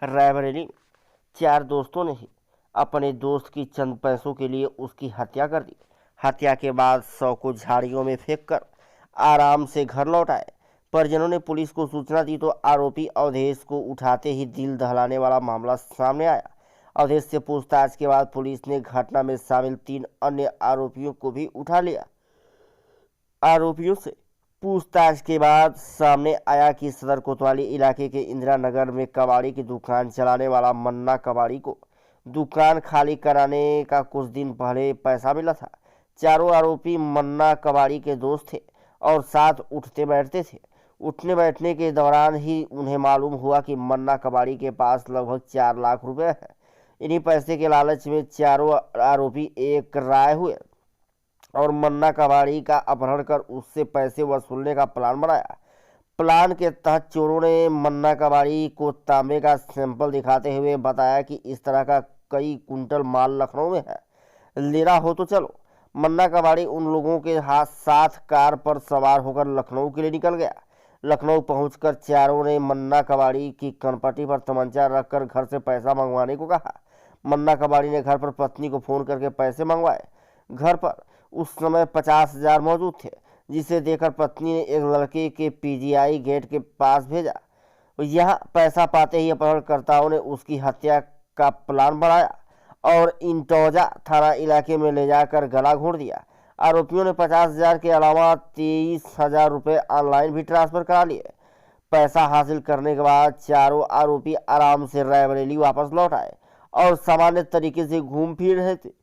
रायबरेली में 4 दोस्तों ने ही अपने दोस्त की चंद पैसों के लिए उसकी हत्या कर दी। हत्या के बाद शव को झाड़ियों में फेंककर आराम से घर लौट आए। परिजनों ने पुलिस को सूचना दी तो आरोपी अवधेश को उठाते ही दिल दहलाने वाला मामला सामने आया। अवधेश से पूछताछ के बाद पुलिस ने घटना में शामिल 3 अन्य आरोपियों को भी उठा लिया। आरोपियों से पूछताछ के बाद सामने आया कि सदर कोतवाली इलाके के इंदिरा नगर में कबाड़ी की दुकान चलाने वाला मन्ना कबाड़ी को दुकान खाली कराने का कुछ दिन पहले पैसा मिला था। चारों आरोपी मन्ना कबाड़ी के दोस्त थे और साथ उठते बैठते थे। उठने बैठने के दौरान ही उन्हें मालूम हुआ कि मन्ना कबाड़ी के पास लगभग 4 लाख रुपए है। इन्हीं पैसे के लालच में चारों आरोपी एक राय हुए और मन्ना कबाड़ी का अपहरण कर उससे पैसे वसूलने का प्लान बनाया। प्लान के तहत चोरों ने मन्ना कबाड़ी को तांबे का सैंपल दिखाते हुए बताया कि इस तरह का कई कुंटल माल लखनऊ में है, लेना हो तो चलो। मन्ना कबाड़ी उन लोगों के साथ कार पर सवार होकर लखनऊ के लिए निकल गया। लखनऊ पहुंचकर चारों ने मन्ना कबाड़ी की कनपटी पर तमंचा रखकर घर से पैसा मंगवाने को कहा। मन्ना कबाड़ी ने घर पर पत्नी को फोन करके पैसे मंगवाए। घर पर उस समय 50,000 मौजूद थे, जिसे देखकर पत्नी ने एक लड़के के पीजीआई गेट के पास भेजा। यहाँ पैसा पाते ही अपहरणकर्ताओं ने उसकी हत्या का प्लान बनाया और इंटौजा थाना इलाके में ले जाकर गला घोंट दिया। आरोपियों ने 50,000 के अलावा 23,000 रुपये ऑनलाइन भी ट्रांसफर करा लिए। पैसा हासिल करने के बाद चारों आरोपी आराम से रायबरेली वापस लौट आए और सामान्य तरीके से घूम फिर रहे थे।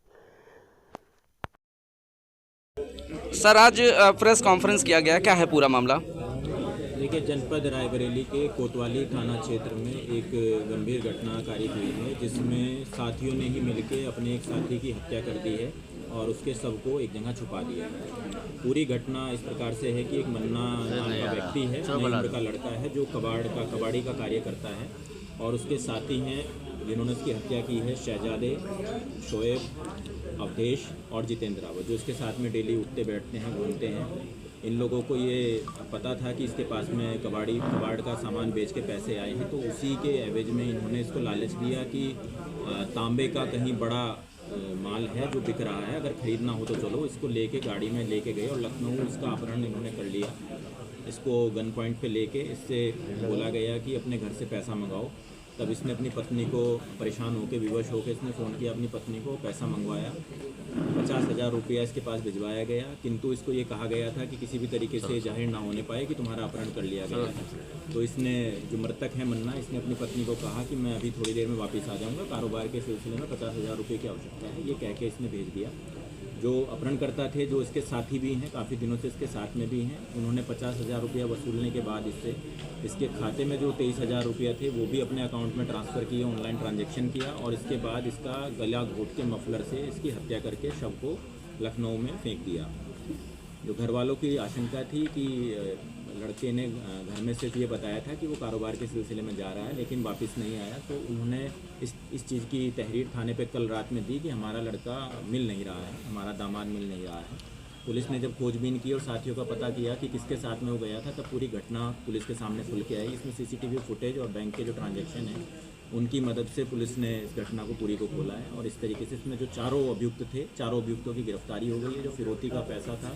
सर, आज प्रेस कॉन्फ्रेंस किया गया, क्या है पूरा मामला? देखिए, जनपद रायबरेली के कोतवाली थाना क्षेत्र में एक गंभीर घटना कारित हुई है, जिसमें साथियों ने ही मिलकर अपने एक साथी की हत्या कर दी है और उसके शव को एक जगह छुपा दिया है। पूरी घटना इस प्रकार से है कि एक मन्ना नाम का व्यक्ति है, नई उम्र का लड़का है, जो कबाड़ी का कार्य करता है और उसके साथी हैं जिन्होंने उसकी हत्या की है, शहजादे, शोएब, अवधेश और जितेंद्र रावत, जो इसके साथ में डेली उठते बैठते हैं, घूमते हैं। इन लोगों को ये पता था कि इसके पास में कबाड़ का सामान बेच के पैसे आए हैं, तो उसी के एवज में इन्होंने इसको लालच दिया कि तांबे का कहीं बड़ा माल है जो बिक रहा है, अगर ख़रीदना हो तो चलो। इसको लेके गाड़ी में लेके गए और लखनऊ इसका अपहरण इन्होंने कर लिया। इसको गन पॉइंट पे लेके इससे बोला गया कि अपने घर से पैसा मंगाओ। तब इसने अपनी पत्नी को परेशान होकर, विवश होकर इसने फ़ोन किया अपनी पत्नी को, पैसा मंगवाया। 50,000 रुपया इसके पास भिजवाया गया, किंतु इसको ये कहा गया था कि किसी भी तरीके से जाहिर ना होने पाए कि तुम्हारा अपहरण कर लिया गया है। तो इसने, जो मृतक है मन्ना, इसने अपनी पत्नी को कहा कि मैं अभी थोड़ी देर में वापस आ जाऊँगा, कारोबार के सिलसिले में 50,000 रुपये की आवश्यकता है, ये कह के इसने भेज दिया। जो अपहरणकर्ता थे, जो इसके साथी भी हैं, काफ़ी दिनों से इसके साथ में भी हैं, उन्होंने 50,000 रुपया वसूलने के बाद इसके खाते में जो 23,000 रुपया थे वो भी अपने अकाउंट में ट्रांसफ़र किए, ऑनलाइन ट्रांजैक्शन किया और इसके बाद इसका गला घोंट के मफलर से इसकी हत्या करके शव को लखनऊ में फेंक दिया। जो घर वालों की आशंका थी कि लड़के ने घर में सिर्फ ये बताया था कि वो कारोबार के सिलसिले में जा रहा है, लेकिन वापस नहीं आया, तो उन्होंने इस चीज़ की तहरीर थाने पे कल रात में दी कि हमारा लड़का मिल नहीं रहा है, हमारा दामाद मिल नहीं रहा है। पुलिस ने जब खोजबीन की और साथियों का पता किया कि किसके साथ में वो गया था, तब पूरी घटना पुलिस के सामने खुल के आई। इसमें सीसीटीवी फुटेज और बैंक के जो ट्रांजैक्शन हैं उनकी मदद से पुलिस ने इस घटना को पूरी को खोला है और इस तरीके से इसमें जो चारों अभियुक्त थे, चारों अभियुक्तों की गिरफ्तारी हो गई है। जो फिरौती का पैसा था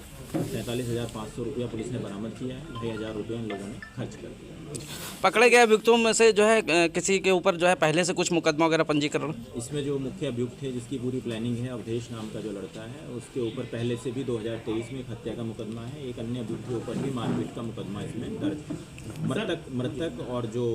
43,500 रुपया पुलिस ने बरामद किया है, 2,500 रुपये इन लोगों ने खर्च कर दिया। पकड़े गए अभियुक्तों में से जो है किसी के ऊपर जो है पहले से कुछ मुकदमा वगैरह पंजीकरण? इसमें जो मुख्य अभियुक्त है, जिसकी पूरी प्लानिंग है, अवधेश नाम का जो लड़का है, उसके ऊपर पहले से भी 2023 में एक हत्या का मुकदमा है। एक अन्य अभियुक्त के ऊपर भी मारपीट का मुकदमा इसमें दर्ज है। मृतक और जो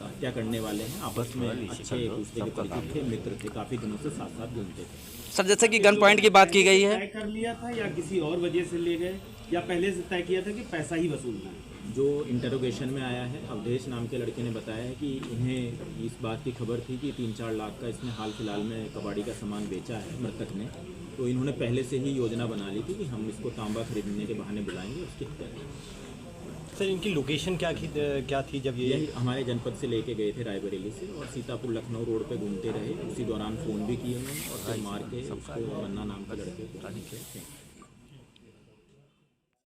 हत्या करने वाले हैं आपस में अच्छे एक दूसरे के परिचित थे, मित्र थे, काफ़ी दिनों से साथ साथ घूमते थे। सर, जैसे कि गन पॉइंट की बात की गई है, तय कर लिया था या किसी और वजह से ले गए या पहले से तय किया था कि पैसा ही वसूलना है? जो इंटरोगेशन में आया है, अवधेश नाम के लड़के ने बताया है कि इन्हें इस बात की खबर थी कि 3-4 लाख का इसने हाल फिलहाल में कबाड़ी का सामान बेचा है मृतक ने, तो इन्होंने पहले से ही योजना बना ली थी कि हम इसको तांबा खरीदने के बहाने बुलाएंगे, उसकी हत्या करेंगे। सर, इनकी लोकेशन क्या थी जब ये? यही हमारे जनपद से लेके गए थे रायबरेली से और सीतापुर लखनऊ रोड पे घूमते रहे। उसी दौरान फ़ोन भी किए उन्होंने और फिर मार के उसको मन्ना नाम का लड़के को